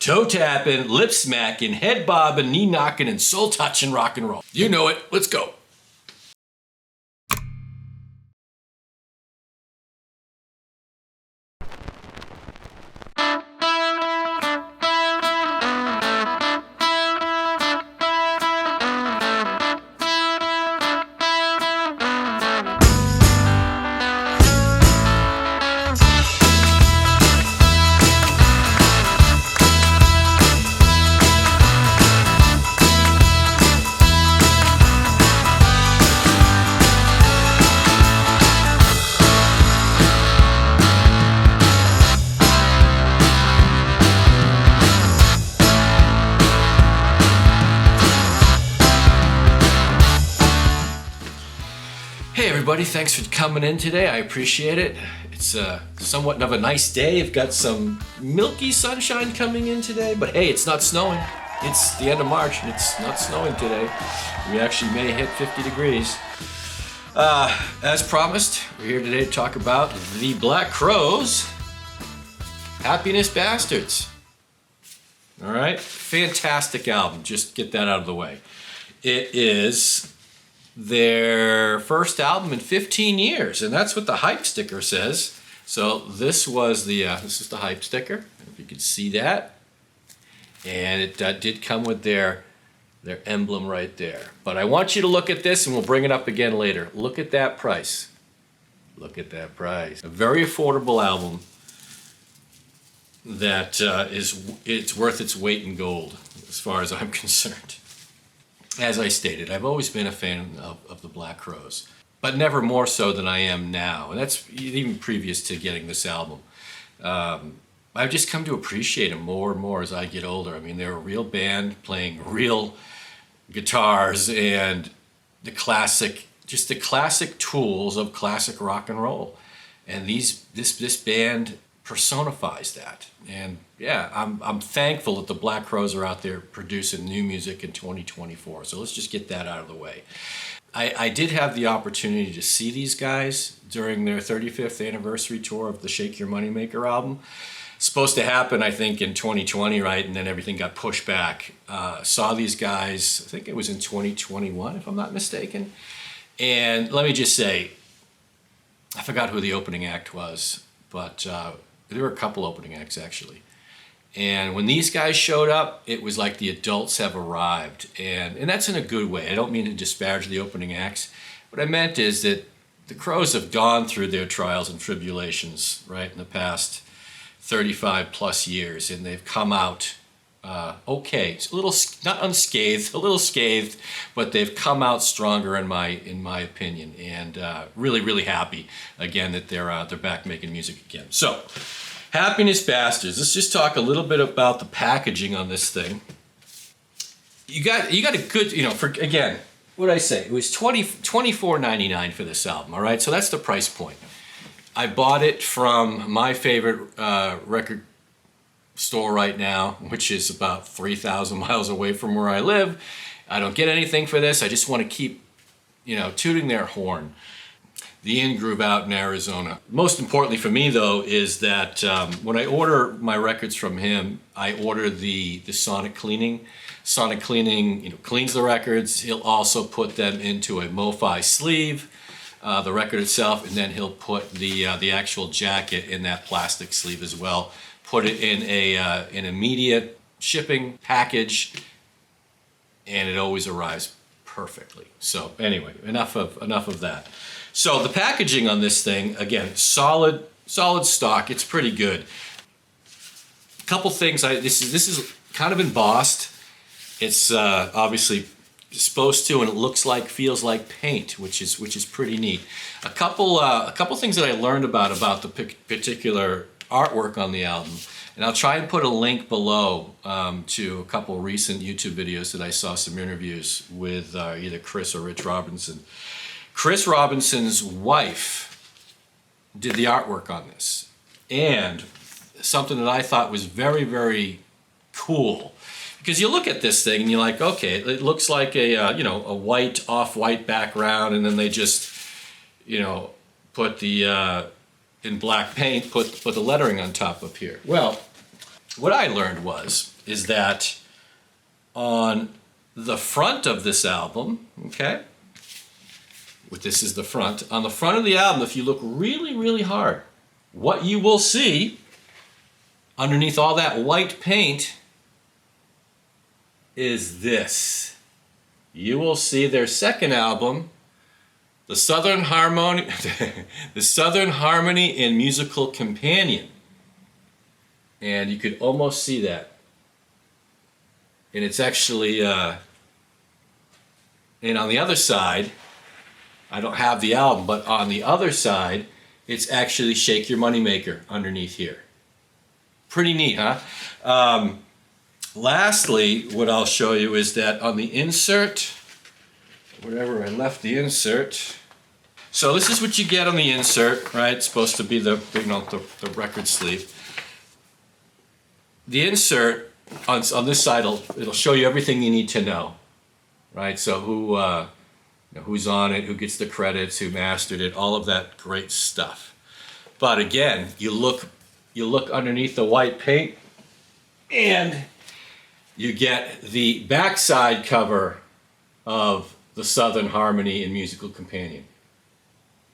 toe tapping, lip smacking, head bobbing, knee knocking, and soul touching rock and roll. You know it. Let's go. Hey everybody, thanks for coming in today. I appreciate it. It's somewhat of a nice day. I've got some milky sunshine coming in today, but hey, it's not snowing. It's the end of March and it's not snowing today. We actually may hit 50 degrees. As promised, we're here today to talk about the Black Crowes, Happiness Bastards. All right, fantastic album. Just get that out of the way. It is their first album in 15 years, and that's what the hype sticker says. So this was the this is the hype sticker, if you could see that, and it did come with their emblem right there. But I want you to look at this, and we'll bring it up again later. Look at that price. Look at that price. A very affordable album that it's worth its weight in gold, as far as I'm concerned. As I stated, I've always been a fan of the Black Crowes, but never more so than I am now. And that's even previous to getting this album. I've just come to appreciate them more and more as I get older. I mean, they're a real band playing real guitars and the classic tools of classic rock and roll. And this band personifies that. And yeah, I'm thankful that the Black Crowes are out there producing new music in 2024. So let's just get that out of the way. I did have the opportunity to see these guys during their 35th anniversary tour of the Shake Your Moneymaker album. Supposed to happen, I think, in 2020, right? And then everything got pushed back. Saw these guys, I think it was in 2021, if I'm not mistaken. And let me just say, I forgot who the opening act was, but there were a couple opening acts actually. And when these guys showed up, it was like the adults have arrived. And that's in a good way. I don't mean to disparage the opening acts. What I meant is that the Crowes have gone through their trials and tribulations, right, in the past 35 plus years. And they've come out okay. It's a little, not unscathed, a little scathed, but they've come out stronger in my opinion. And really, really happy, again, that they're back making music again. So, Happiness Bastards. Let's just talk a little bit about the packaging on this thing. You got a good, for, again, what did I say? It was $24.99 for this album, all right? So that's the price point. I bought it from my favorite record store right now, which is about 3,000 miles away from where I live. I don't get anything for this. I just want to keep, tooting their horn. The In-Groove out in Arizona. Most importantly for me, though, is that when I order my records from him, I order the sonic cleaning. Sonic cleaning, cleans the records. He'll also put them into a MoFi sleeve, the record itself, and then he'll put the actual jacket in that plastic sleeve as well. Put it in an immediate shipping package, and it always arrives perfectly. So anyway, enough of that. So the packaging on this thing, again, solid stock. It's pretty good. A couple things. This is kind of embossed. It's obviously supposed to, and it feels like paint, which is pretty neat. A couple things that I learned about the particular artwork on the album, and I'll try and put a link below to a couple recent YouTube videos that I saw some interviews with either Chris or Rich Robinson. Chris Robinson's wife did the artwork on this, and something that I thought was very, very cool, because you look at this thing and you're like, okay, it looks like a white, off-white background, and then they just put the in black paint, put the lettering on top up here. Well, what I learned was is that on the front of this album, okay, this is the front. On the front of the album, if you look really, really hard, what you will see underneath all that white paint is this. You will see their second album, the Southern Harmony, the Southern Harmony and Musical Companion. And you could almost see that. And it's actually, and on the other side, I don't have the album, but on the other side, it's actually Shake Your Moneymaker underneath here. Pretty neat, huh? Lastly, what I'll show you is that on the insert, wherever I left the insert, so this is what you get on the insert, right? It's supposed to be the record sleeve. The insert on this side, it'll show you everything you need to know, right? So who's on it, who gets the credits, who mastered it, all of that great stuff. But again, you look underneath the white paint, and you get the backside cover of the Southern Harmony and Musical Companion.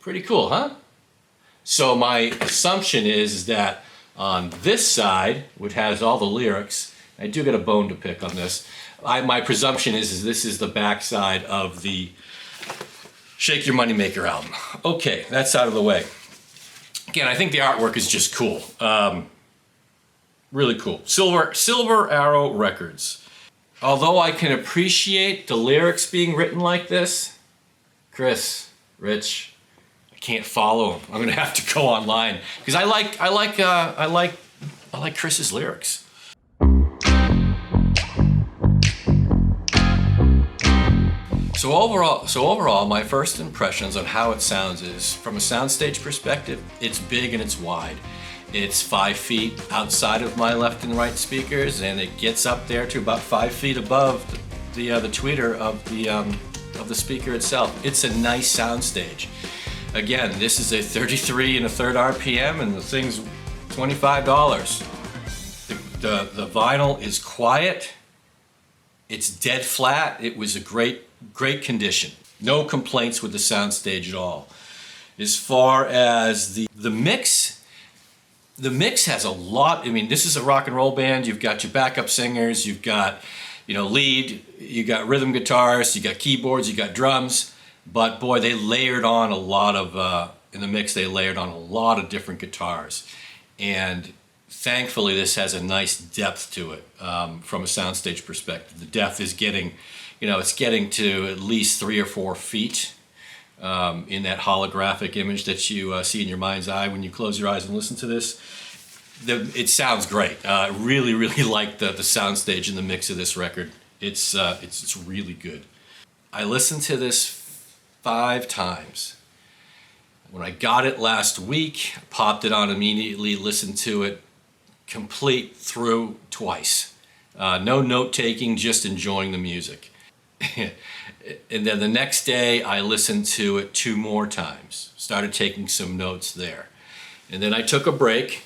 Pretty cool, huh? So my assumption is that on this side, which has all the lyrics, I do get a bone to pick on this. My presumption is this is the backside of the Shake Your Moneymaker album. Okay, that's out of the way. Again, I think the artwork is just cool. Really cool. Silver Arrow Records. Although I can appreciate the lyrics being written like this, Chris, Rich, I can't follow them. I'm gonna have to go online because I like Chris's lyrics. So overall, my first impressions on how it sounds is, from a soundstage perspective, it's big and it's wide. It's 5 feet outside of my left and right speakers, and it gets up there to about 5 feet above the tweeter of the speaker itself. It's a nice soundstage. Again, this is a 33 1/3 RPM, and the thing's $25. The vinyl is quiet. It's dead flat. It was a great condition. No complaints with the soundstage at all. As far as the mix has a lot. I mean, this is a rock and roll band. You've got your backup singers, you've got, lead, you got rhythm guitars, you got keyboards, you got drums. But boy, they layered on a lot of, in the mix, they layered on a lot of different guitars. And thankfully, this has a nice depth to it from a soundstage perspective. The depth is getting, it's getting to at least 3 or 4 feet in that holographic image that you see in your mind's eye when you close your eyes and listen to this. It sounds great. Really, really like the soundstage and the mix of this record. It's really good. I listened to this 5 times. When I got it last week, popped it on immediately, listened to it complete through twice. No note taking, just enjoying the music. And then the next day I listened to it 2 more times, started taking some notes there. And then I took a break.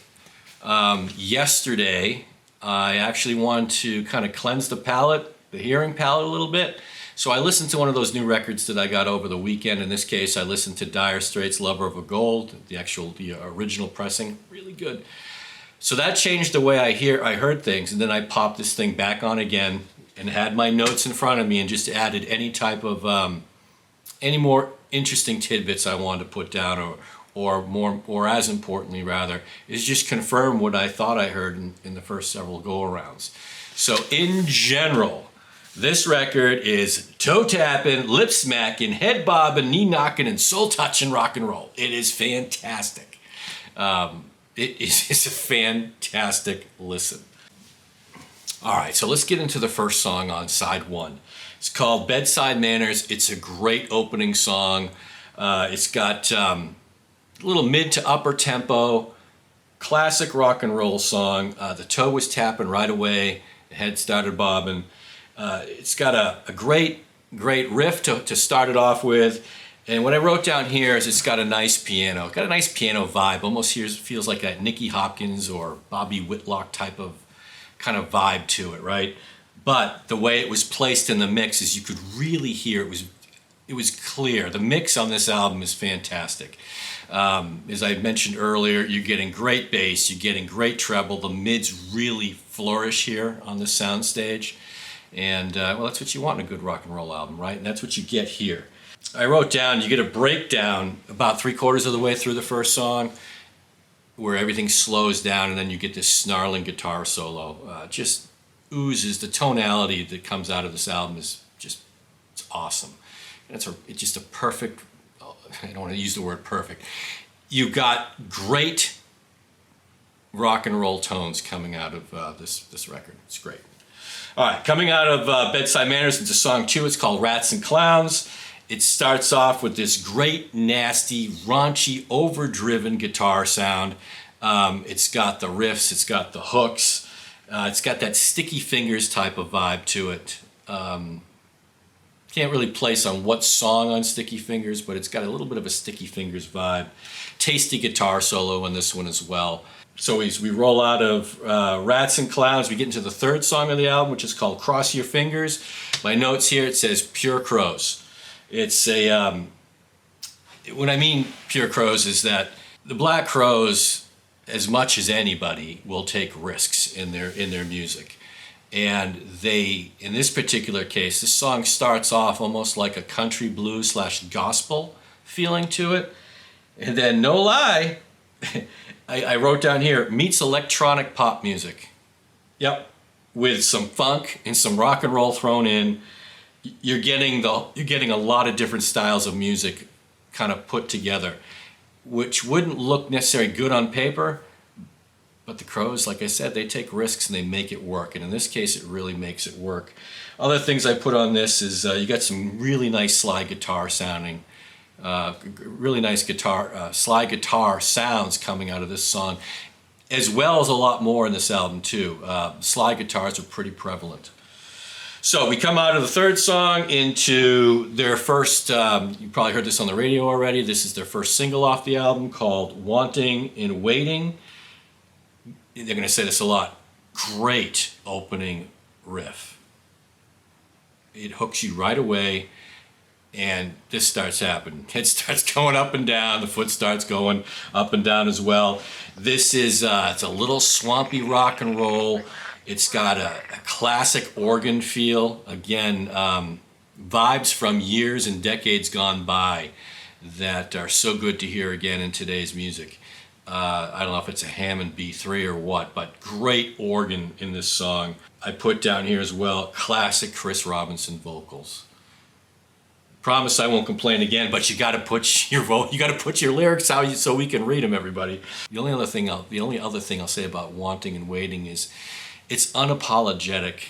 Yesterday I actually wanted to kind of cleanse the palate, the hearing palate a little bit. So I listened to one of those new records that I got over the weekend. In this case, I listened to Dire Straits' Lover of a Gold, the original pressing, really good. So that changed the way I heard things, and then I popped this thing back on again and had my notes in front of me and just added any type of, any more interesting tidbits I wanted to put down, or as importantly rather, is just confirm what I thought I heard in the first several go-arounds. So in general, this record is toe-tapping, lip-smacking, head-bobbing, knee-knocking, and soul-touching rock and roll. It is fantastic. It's a fantastic listen. All right, so let's get into the first song on side 1. It's called Bedside Manners. It's a great opening song. It's got a little mid to upper tempo, classic rock and roll song. The toe was tapping right away. The head started bobbing. It's got a great riff to start it off with. And what I wrote down here is it's got a nice piano. It's got a nice piano vibe. Almost feels like a Nicky Hopkins or Bobby Whitlock type of kind of vibe to it, right? But the way it was placed in the mix is you could really hear it was clear. The mix on this album is fantastic. As I mentioned earlier, you're getting great bass, you're getting great treble. The mids really flourish here on the soundstage. And well, that's what you want in a good rock and roll album, right? And that's what you get here. I wrote down, you get a breakdown about 3/4 of the way through the first song where everything slows down, and then you get this snarling guitar solo. Just oozes, the tonality that comes out of this album is just, it's awesome. And it's just a perfect, I don't want to use the word perfect. You got great rock and roll tones coming out of this record. It's great. All right, coming out of Bedside Manners into song 2, it's called Rats and Clowns. It starts off with this great, nasty, raunchy, overdriven guitar sound. It's got the riffs, it's got the hooks, it's got that Sticky Fingers type of vibe to it. Can't really place on what song on Sticky Fingers, but it's got a little bit of a Sticky Fingers vibe. Tasty guitar solo in this one as well. So as we roll out of Rats and Clowns, we get into the third song of the album, which is called Cross Your Fingers. My notes here, it says Pure Crows. It's a, when I mean Pure Crows is that the Black Crowes, as much as anybody, will take risks in their music. And they, in this particular case, this song starts off almost like a country blues / gospel feeling to it. And then, no lie, I wrote down here, meets electronic pop music. Yep, with some funk and some rock and roll thrown in. You're getting a lot of different styles of music kind of put together, which wouldn't look necessarily good on paper, but the Crowes, like I said, they take risks and they make it work. And in this case, it really makes it work. Other things I put on this is you got some really nice slide guitar sounding, really nice slide guitar sounds coming out of this song, as well as a lot more in this album too. Slide guitars are pretty prevalent. So we come out of the third song into their first, you probably heard this on the radio already, this is their first single off the album called Wanting and Waiting. They're going to say this a lot. Great opening riff. It hooks you right away, and this starts happening. It starts going up and down. The foot starts going up and down as well. This is it's a little swampy rock and roll. It's got a classic organ feel. Again, vibes from years and decades gone by that are so good to hear again in today's music. I don't know if it's a Hammond B3 or what, but great organ in this song. I put down here as well, classic Chris Robinson vocals. Promise I won't complain again, but you got to put your lyrics out so we can read them, everybody. The only other thing I'll say about Wanting and Waiting is it's unapologetic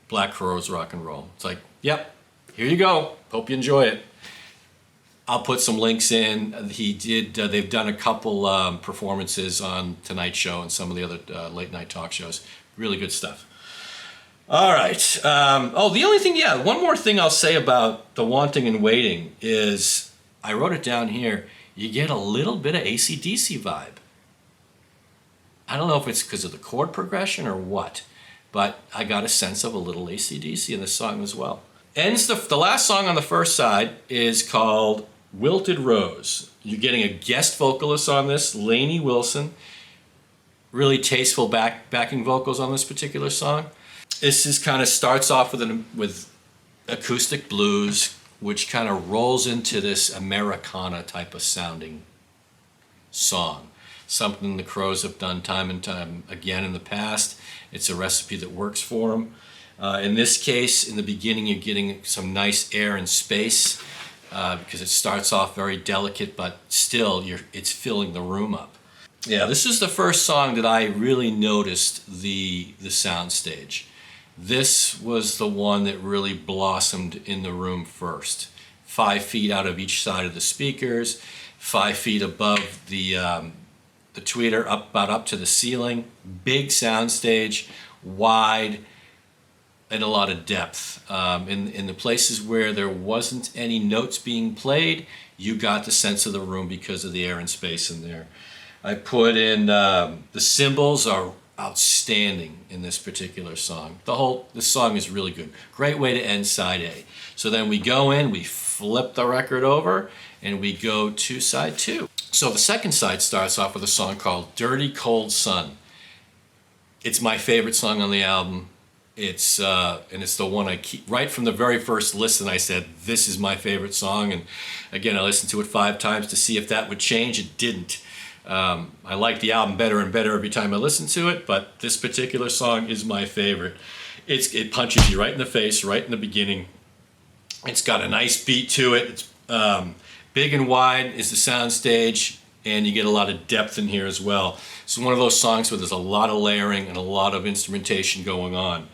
Black Crowes rock and roll. It's like, yep, here you go. Hope you enjoy it. I'll put some links in. They've done a couple performances on Tonight Show and some of the other late night talk shows. Really good stuff. All right. One more thing I'll say about the Wanting and Waiting is, I wrote it down here, you get a little bit of AC/DC vibe. I don't know if it's because of the chord progression or what, but I got a sense of a little AC/DC in this song as well. Ends the last song on the first side is called Wilted Rose. You're getting a guest vocalist on this, Lainey Wilson. Really tasteful backing vocals on this particular song. This is kind of starts off with acoustic blues, which kind of rolls into this Americana type of sounding song. Something the Crowes have done time and time again in the past. It's a recipe that works for them. In this case, in the beginning, you're getting some nice air and space because it starts off very delicate, but still it's filling the room up. Yeah, this is the first song that I really noticed the soundstage. This was the one that really blossomed in the room first. 5 feet out of each side of the speakers, 5 feet above the tweeter, about up to the ceiling. Big soundstage, wide, and a lot of depth. In the places where there wasn't any notes being played, you got the sense of the room because of the air and space in there. I put in the cymbals are outstanding in this particular song. This song is really good. Great way to end side A. So then we go in, we flip the record over, and we go to side 2. So the second side starts off with a song called Dirty Cold Sun. It's my favorite song on the album. It's the one I keep right from the very first listen. I said this is my favorite song, and again I listened to it 5 times to see if that would change. It didn't. I like the album better and better every time I listen to it, but this particular song is my favorite. It punches you right in the face, right in the beginning. It's got a nice beat to it. It's big and wide is the sound stage, and you get a lot of depth in here as well. It's one of those songs where there's a lot of layering and a lot of instrumentation going on.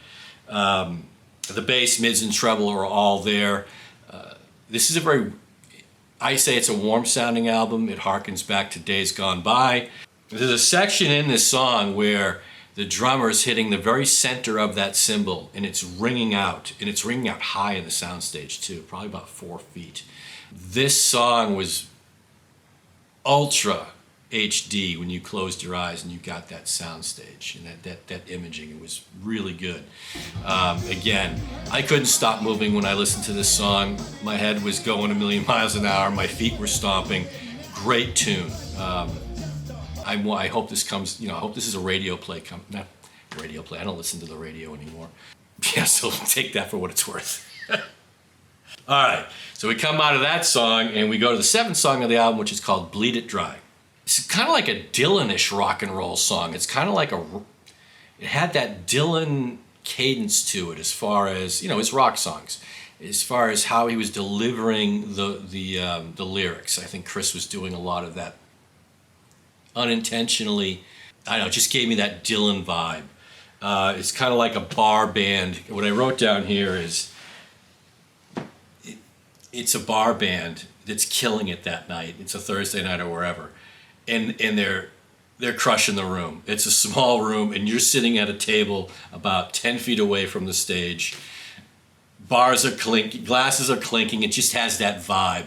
The bass, mids, and treble are all there. This is I say it's a warm sounding album. It harkens back to days gone by. There's a section in this song where the drummer is hitting the very center of that cymbal, and it's ringing out, high in the soundstage too, probably about 4 feet. This song was ultra HD when you closed your eyes and you got that soundstage and that imaging. It was really good. Again, I couldn't stop moving when I listened to this song. My head was going a million miles an hour. My feet were stomping. Great tune. I hope this comes, I hope this is a radio play. Not radio play. I don't listen to the radio anymore. Yeah, so take that for what it's worth. All right, so we come out of that song and we go to the 7th song of the album, which is called Bleed It Dry. It's kind of like a Dylan-ish rock and roll song. It's kind of like it had that Dylan cadence to it as far as, his rock songs. As far as how he was delivering the lyrics. I think Chris was doing a lot of that unintentionally. I don't know, it just gave me that Dylan vibe. It's kind of like a bar band. What I wrote down here is, it's a bar band that's killing it that night. It's a Thursday night or wherever. And they're crushing the room. It's a small room, and you're sitting at a table about 10 feet away from the stage. Bars are clinking, glasses are clinking. It just has that vibe.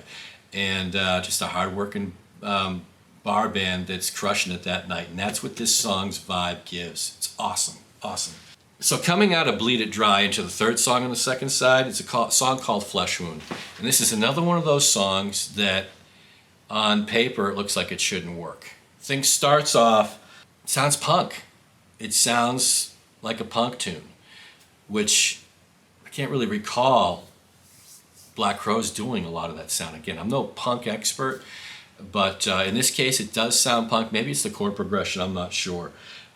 And just a hard-working bar band that's crushing it that night. And that's what this song's vibe gives. It's awesome, awesome. So coming out of Bleed It Dry into the 3rd song on the 2nd side, it's a song called Flesh Wound. And this is another one of those songs that on paper it looks like it shouldn't work. Thing starts off, it sounds punk. It sounds like a punk tune, which I can't really recall Black Crowes doing a lot of that sound. Again, I'm no punk expert, but in this case it does sound punk. Maybe it's the chord progression, I'm not sure.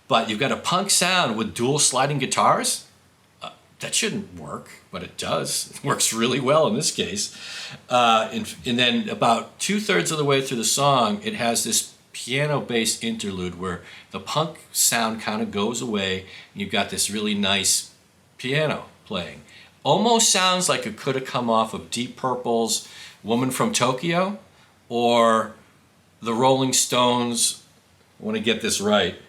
But you've got a punk sound with dual sliding guitars. That shouldn't work, but it does. It works really well in this case. And then about 2/3 of the way through the song, it has this piano-based interlude where the punk sound kind of goes away, and you've got this really nice piano playing. Almost sounds like it could have come off of Deep Purple's Woman from Tokyo, or the Rolling Stones, I want to get this right,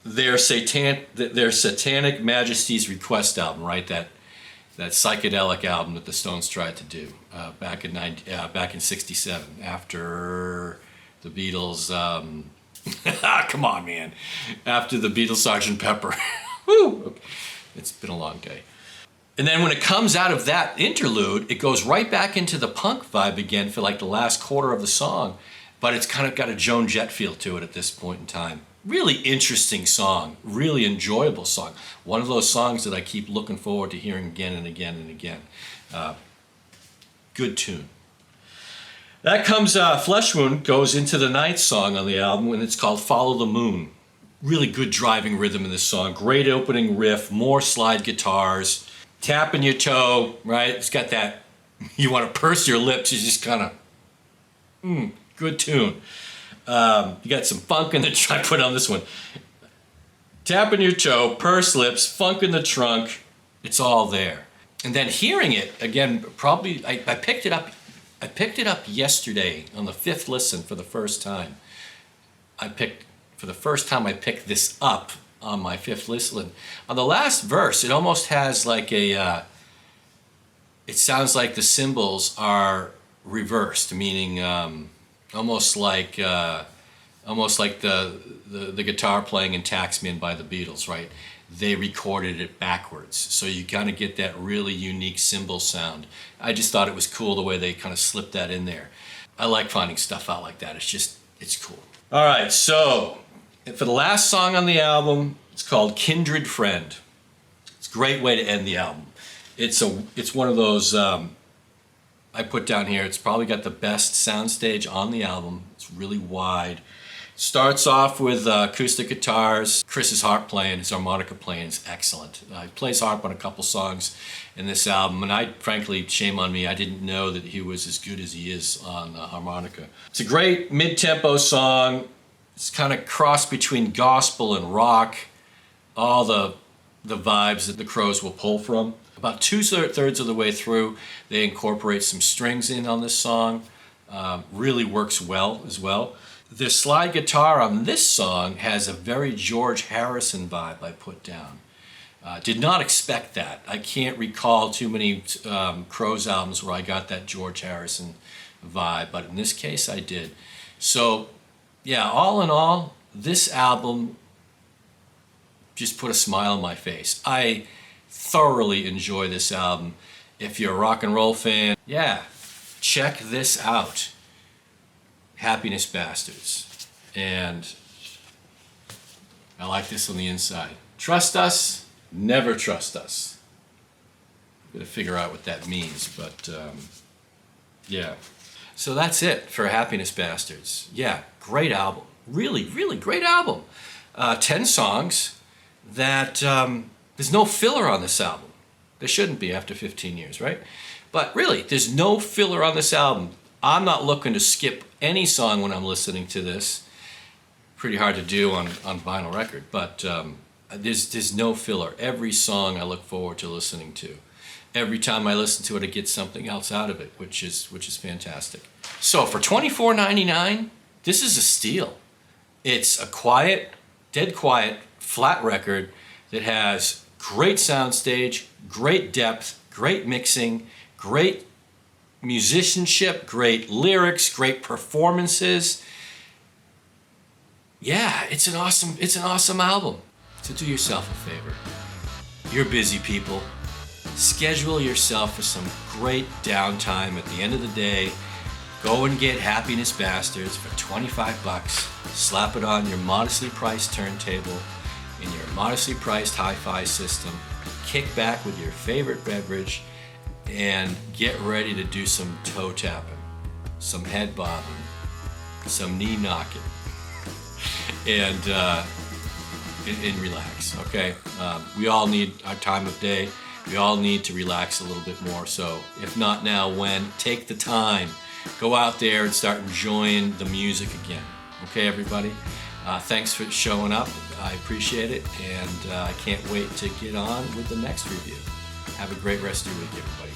their Satanic Majesty's Request album, right? That psychedelic album that the Stones tried to do back in '67 after the Beatles. Come on, man! After the Beatles, Sgt. Pepper. Woo! It's been a long day. And then when it comes out of that interlude, it goes right back into the punk vibe again for like the last quarter of the song, but it's kind of got a Joan Jett feel to it at this point in time. Really interesting song, really enjoyable song. One of those songs that I keep looking forward to hearing again and again and again. Good tune. That comes, Flesh Wound goes into the 9th song on the album, and it's called Follow the Moon. Really good driving rhythm in this song. Great opening riff, more slide guitars, tapping your toe, right? It's got that, you want to purse your lips, you just kind of, good tune. You got some funk in the trunk. I put on this one. Tapping your toe, purse lips, funk in the trunk. It's all there. And then hearing it again, probably I picked it up. I picked it up yesterday on the 5th listen for the first time. I picked this up on my 5th listen. On the last verse, it almost has like it sounds like the cymbals are reversed, meaning almost like almost like the guitar playing in Taxman by the Beatles, right? They recorded it backwards, so you kind of get that really unique cymbal sound. I just thought it was cool the way they kind of slipped that in there. I like finding stuff out like that. It's cool. All right, so for the last song on the album, it's called Kindred Friend. It's a great way to end the album. It's one of those, I put down here, it's probably got the best soundstage on the album. It's really wide. Starts off with acoustic guitars. Chris's harp playing, his harmonica playing is excellent. He plays harp on a couple songs in this album, and frankly, shame on me, I didn't know that he was as good as he is on harmonica. It's a great mid-tempo song. It's kind of cross between gospel and rock. All the vibes that the Crows will pull from. About 2/3 of the way through, they incorporate some strings in on this song. Really works well as well. The slide guitar on this song has a very George Harrison vibe I put down. Did not expect that. I can't recall too many Crows albums where I got that George Harrison vibe, but in this case I did. So yeah, all in all, this album just put a smile on my face. I thoroughly enjoy this album. If you're a rock and roll fan, yeah, check this out. Happiness Bastards. And I like this on the inside. Trust us, never trust us. I'm gonna figure out what that means, but yeah. So that's it for Happiness Bastards. Yeah, great album. Really, really great album. 10 songs that there's no filler on this album. There shouldn't be after 15 years, right? But really, there's no filler on this album. I'm not looking to skip any song when I'm listening to this. Pretty hard to do on vinyl record, but there's no filler. Every song I look forward to listening to. Every time I listen to it, I get something else out of it, which is fantastic. So for $24.99, this is a steal. It's a quiet, dead quiet, flat record that has great soundstage, great depth, great mixing, great musicianship, great lyrics, great performances. Yeah, it's an awesome album. So do yourself a favor. You're busy people. Schedule yourself for some great downtime at the end of the day. Go and get Happiness Bastards for $25. Slap it on your modestly priced turntable in your modestly priced hi-fi system. Kick back with your favorite beverage and get ready to do some toe tapping, some head bobbing, some knee knocking, and relax, okay? We all need our time of day. We all need to relax a little bit more. So if not now, when? Take the time. Go out there and start enjoying the music again. Okay, everybody? Thanks for showing up. I appreciate it, and I can't wait to get on with the next review. Have a great rest of your week, everybody.